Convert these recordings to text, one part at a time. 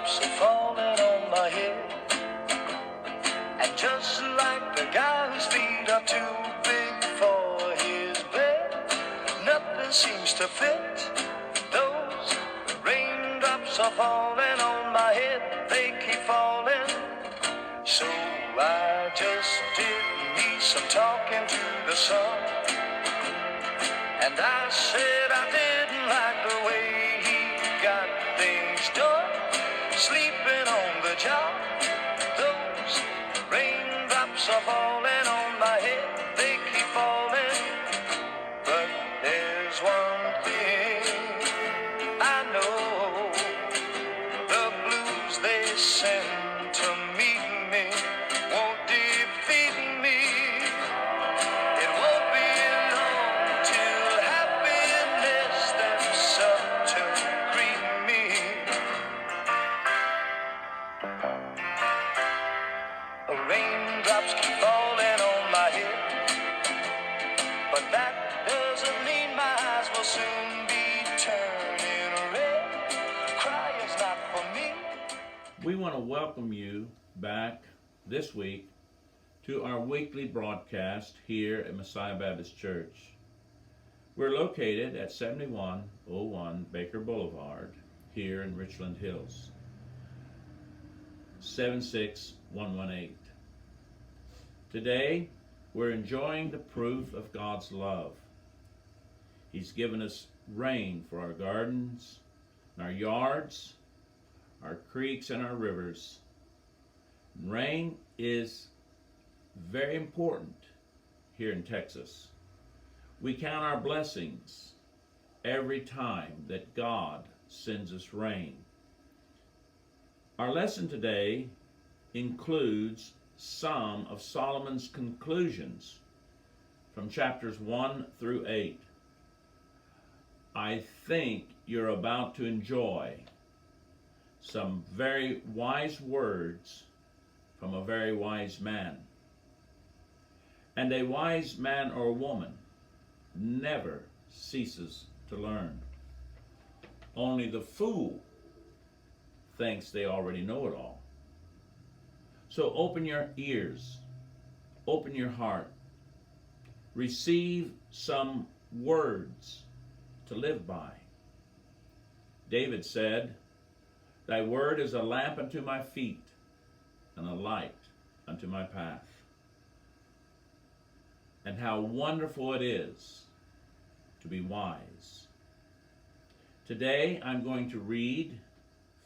raindrops are falling on my head. And just like the guy whose feet are too big for his bed, nothing seems to fit. Those raindrops are falling on my head, they keep falling. So I just did me some talking to the sun. And I said I didn't like the way he got things done, sleeping on the job. Those raindrops are falling on my head, they keep falling. But there's one thing I know, the blues they send to meet me won't defeat me. It won't be long till happiness steps up to greet me. Raindrops keep falling on my head, but that doesn't mean my eyes will soon be turning red. Crying's not for me. We want to welcome you back this week to our weekly broadcast here at Messiah Baptist Church. We're located at 7101 Baker Boulevard here in Richland Hills, 76118. Today, we're enjoying the proof of God's love. He's given us rain for our gardens, and our yards, our creeks, and our rivers. Rain is very important here in Texas. We count our blessings every time that God sends us rain. Our lesson today includes some of Solomon's conclusions from chapters 1 through 8. I think you're about to enjoy some very wise words from a very wise man. And a wise man or woman never ceases to learn. Only the fool thinks they already know it all. So open your ears, open your heart, receive some words to live by. David said, "Thy word is a lamp unto my feet and a light unto my path." And how wonderful it is to be wise. Today I'm going to read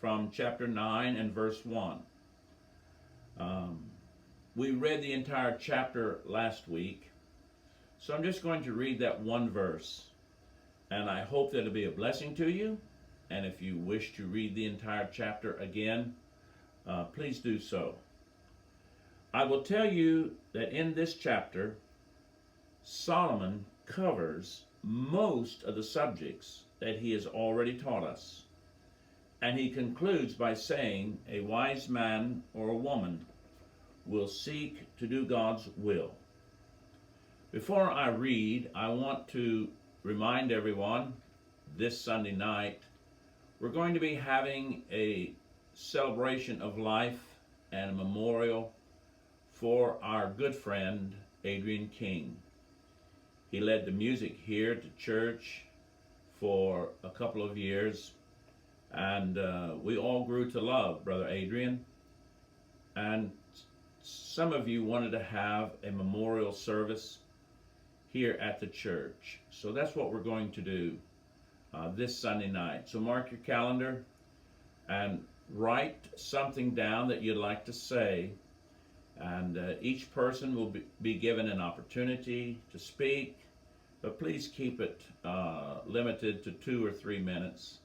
from chapter 9 and verse 1. We read the entire chapter last week, so I'm just going to read that one verse, and I hope that it'll be a blessing to you. And if you wish to read the entire chapter again, please do so. I will tell you that in this chapter, Solomon covers most of the subjects that he has already taught us. And he concludes by saying, a wise man or a woman will seek to do God's will. Before I read, I want to remind everyone, this Sunday night, we're going to be having a celebration of life and a memorial for our good friend, Adrian King. He led the music here at the church for a couple of years, and we all grew to love Brother Adrian. And some of you wanted to have a memorial service here at the church. So that's what we're going to do this Sunday night. So mark your calendar and write something down that you'd like to say. And each person will be given an opportunity to speak, but please keep it limited to 2 or 3 minutes.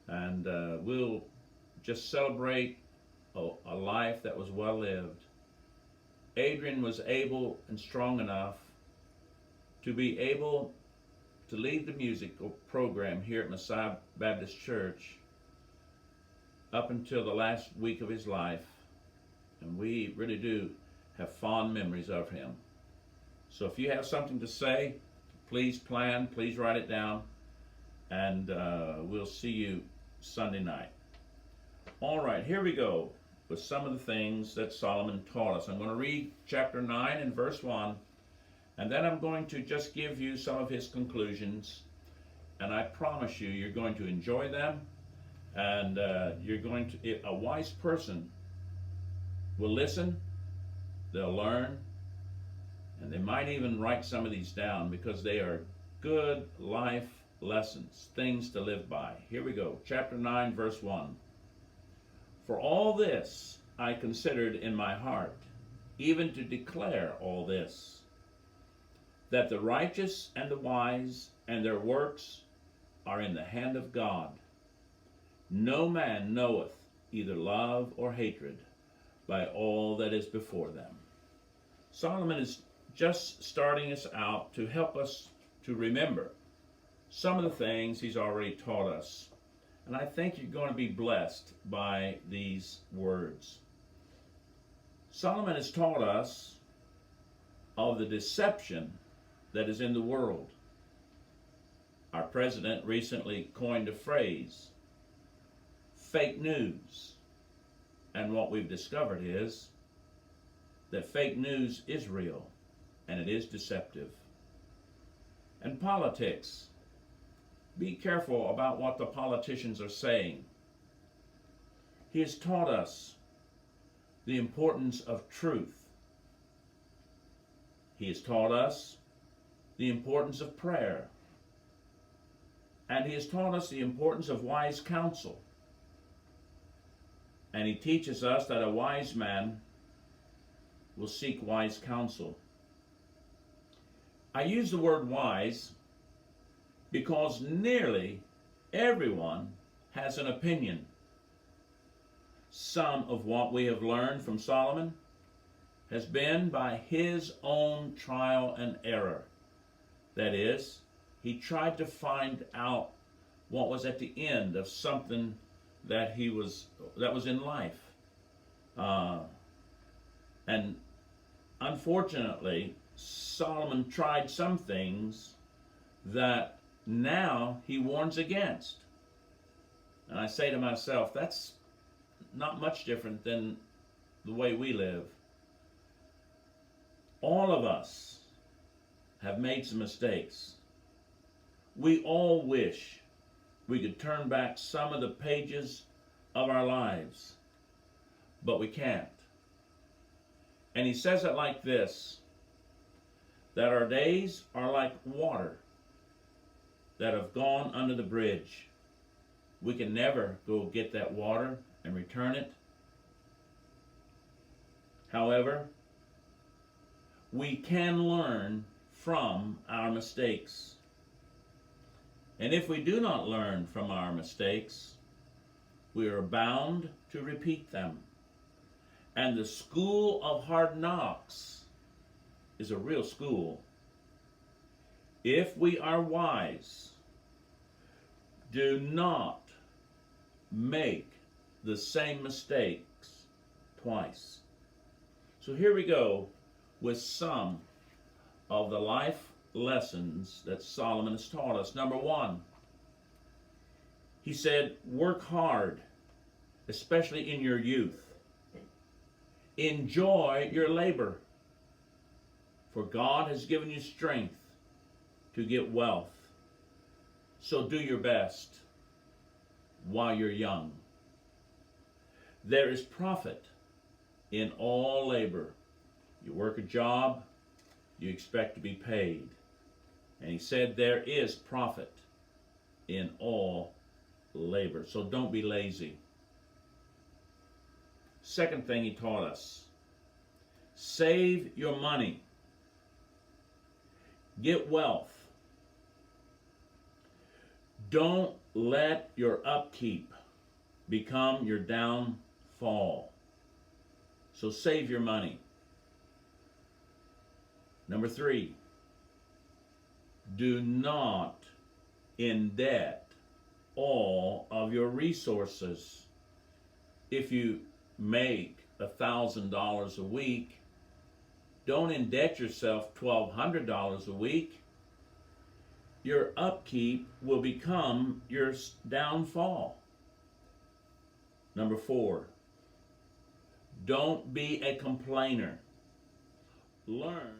And we'll just celebrate a life that was well lived. Adrian was able and strong enough to be able to lead the musical program here at Messiah Baptist Church up until the last week of his life. And we really do have fond memories of him. So if you have something to say, please plan, please write it down, and we'll see you Sunday night. All right, here we go with some of the things that Solomon taught us. I'm going to read chapter 9 and verse 1, and then I'm going to just give you some of his conclusions, and I promise you, you're going to enjoy them, and a wise person will listen, they'll learn, and they might even write some of these down because they are good life lessons, things to live by. Here we go, chapter 9, verse 1. For all this I considered in my heart, even to declare all this, that the righteous and the wise and their works are in the hand of God. No man knoweth either love or hatred by all that is before them. Solomon is just starting us out to help us to remember some of the things he's already taught us. And I think you're going to be blessed by these words. Solomon has taught us of the deception that is in the world. Our president recently coined a phrase, fake news. And what we've discovered is that fake news is real, and it is deceptive. And politics. Be careful about what the politicians are saying. He has taught us the importance of truth. He has taught us the importance of prayer. And he has taught us the importance of wise counsel. And he teaches us that a wise man will seek wise counsel. I use the word wise because nearly everyone has an opinion. Some of what we have learned from Solomon has been by his own trial and error. That is, he tried to find out what was at the end of something that was in life. And unfortunately, Solomon tried some things that now he warns against. And I say to myself, that's not much different than the way we live. All of us have made some mistakes. We all wish we could turn back some of the pages of our lives, but we can't. And he says it like this, that our days are like water that have gone under the bridge. We can never go get that water and return it. However, we can learn from our mistakes. And if we do not learn from our mistakes, we are bound to repeat them. And the school of hard knocks is a real school. If we are wise, do not make the same mistakes twice. So here we go with some of the life lessons that Solomon has taught us. Number one, he said, work hard, especially in your youth. Enjoy your labor, for God has given you strength to get wealth. So do your best while you're young. There is profit in all labor. You work a job, you expect to be paid. And he said there is profit in all labor. So don't be lazy. Second thing he taught us, save your money. Get wealth. Don't let your upkeep become your downfall. So save your money. Number three, do not indebt all of your resources. If you make $1,000 a week, don't indebt yourself $1,200 a week. Your upkeep will become your downfall. Number 4, don't be a complainer. Learn.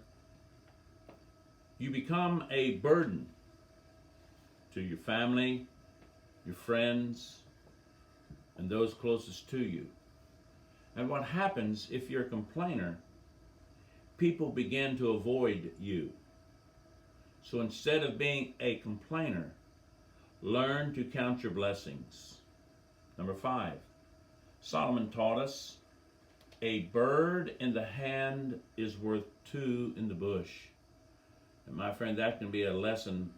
You become a burden to your family, your friends, and those closest to you. And what happens if you're a complainer, people begin to avoid you. So instead of being a complainer, learn to count your blessings. Number 5, Solomon taught us, a bird in the hand is worth 2 in the bush. And my friend, that can be a lesson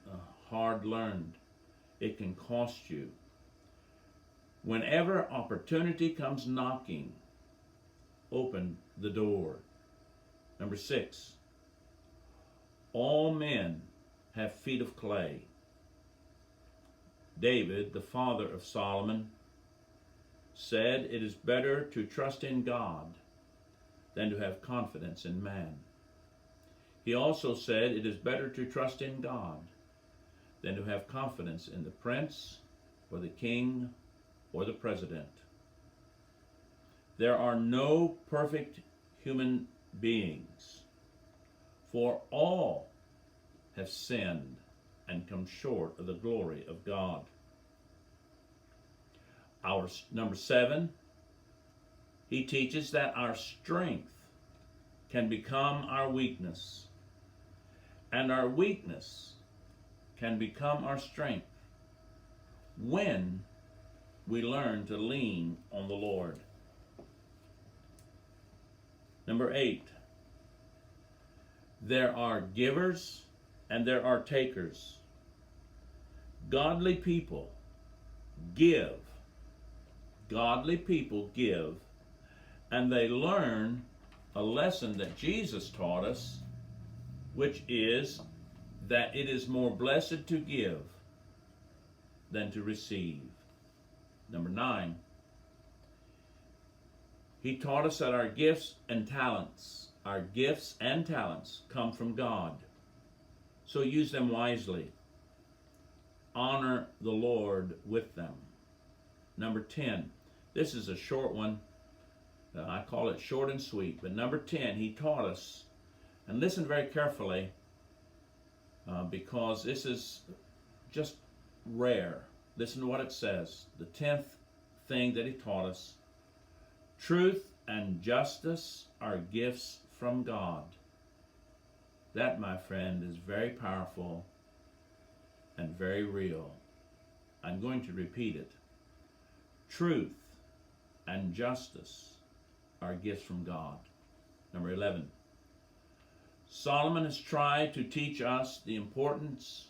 hard learned. It can cost you. Whenever opportunity comes knocking, open the door. Number 6, all men have feet of clay. David, the father of Solomon, said it is better to trust in God than to have confidence in man. He also said it is better to trust in God than to have confidence in the prince or the king or the president. There are no perfect human beings, for all have sinned and come short of the glory of God. Our number 7, he teaches that our strength can become our weakness, and our weakness can become our strength when we learn to lean on the Lord. Number 8, there are givers and there are takers. Godly people give. Godly people give, and they learn a lesson that Jesus taught us, which is that it is more blessed to give than to receive. Number 9, he taught us that our gifts and talents come from God. So use them wisely. Honor the Lord with them. Number 10, this is a short one. I call it short and sweet. But number 10, he taught us, and listen very carefully, because this is just rare. Listen to what it says. The 10th thing that he taught us: truth and justice are gifts from God. That, my friend, is very powerful and very real. I'm going to repeat it. Truth and justice are gifts from God. Number 11, Solomon has tried to teach us the importance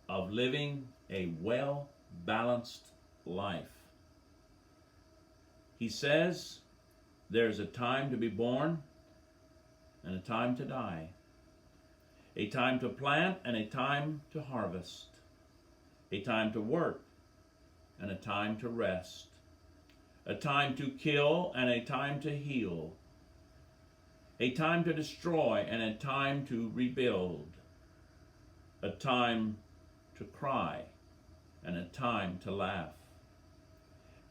of living a well-balanced life. He says there's a time to be born and a time to die, a time to plant and a time to harvest, a time to work and a time to rest, a time to kill and a time to heal, a time to destroy and a time to rebuild, a time to cry and a time to laugh,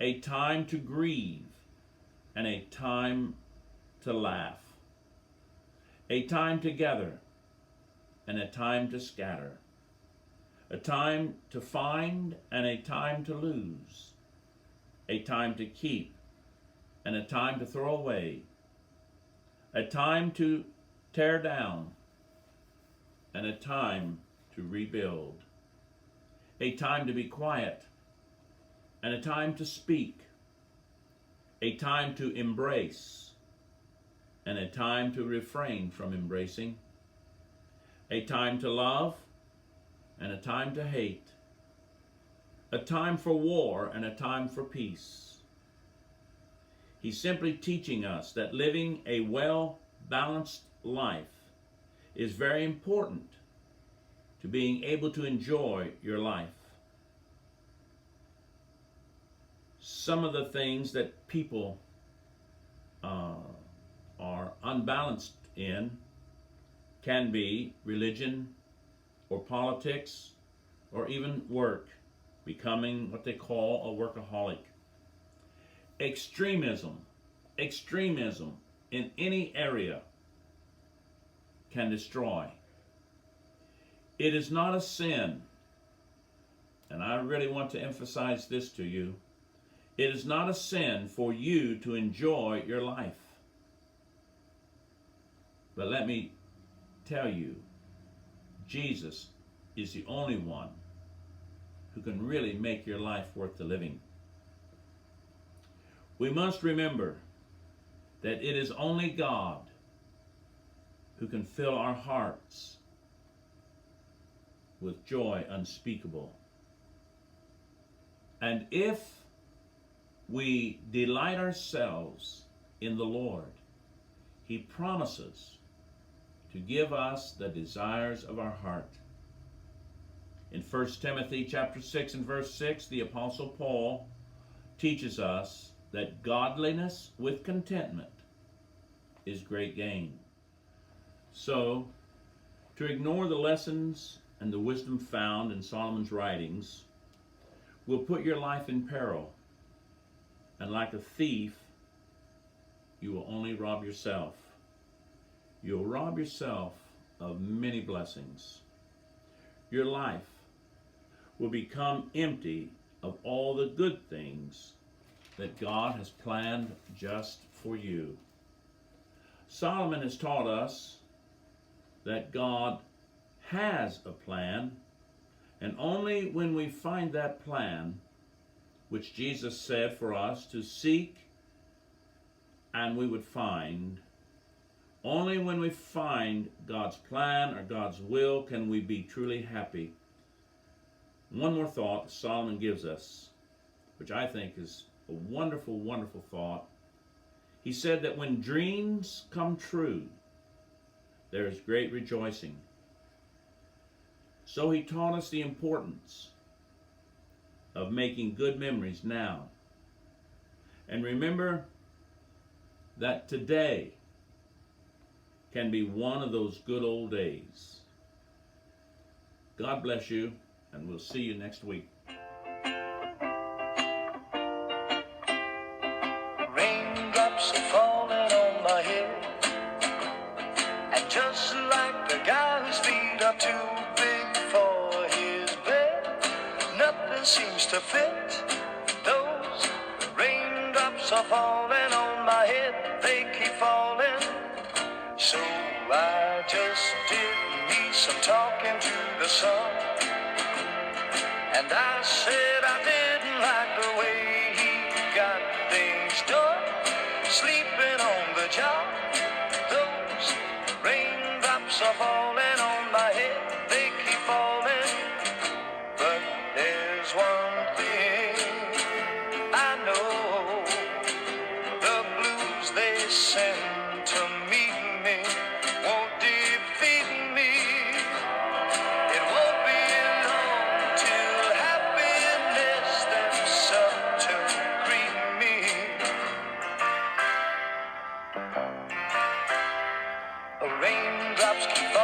a time to grieve and a time to laugh, a time to gather and a time to scatter, a time to find and a time to lose, a time to keep and a time to throw away, a time to tear down and a time to rebuild, a time to be quiet and a time to speak, a time to embrace and a time to refrain from embracing, a time to love and a time to hate, a time for war and a time for peace. He's simply teaching us that living a well-balanced life is very important to being able to enjoy your life. Some of the things that people are unbalanced in can be religion or politics or even work, becoming what they call a workaholic. Extremism in any area can destroy. It is not a sin, and I really want to emphasize this to you. It is not a sin for you to enjoy your life. But let me tell you, Jesus is the only one who can really make your life worth the living. We must remember that it is only God who can fill our hearts with joy unspeakable. And if we delight ourselves in the Lord, He promises to give us the desires of our heart. In 1 Timothy chapter 6 and verse 6, the Apostle Paul teaches us that godliness with contentment is great gain. So, to ignore the lessons and the wisdom found in Solomon's writings will put your life in peril, and like a thief, you will only rob yourself. You'll rob yourself of many blessings. Your life will become empty of all the good things that God has planned just for you. Solomon has taught us that God has a plan, and only when we find that plan, which Jesus said for us to seek and we would find, only when we find God's plan or God's will can we be truly happy. One more thought Solomon gives us, which I think is a wonderful, wonderful thought. He said that when dreams come true, there is great rejoicing. So he taught us the importance of making good memories now. And remember that today can be one of those good old days. God bless you, and we'll see you next week. Raindrops are falling on my head, and just like the guy whose feet are too big for his bed, nothing seems to fit. Those raindrops are falling on my head, they keep falling. So I just did me some talking to the sun, and I said I didn't like the way he got things done, sleeping on the job. Those raindrops are falling on my head, they keep falling. But there's one thing I know, the blues they send to meet me won't defeat me. It won't be long till happiness steps up to greet me. Raindrops keep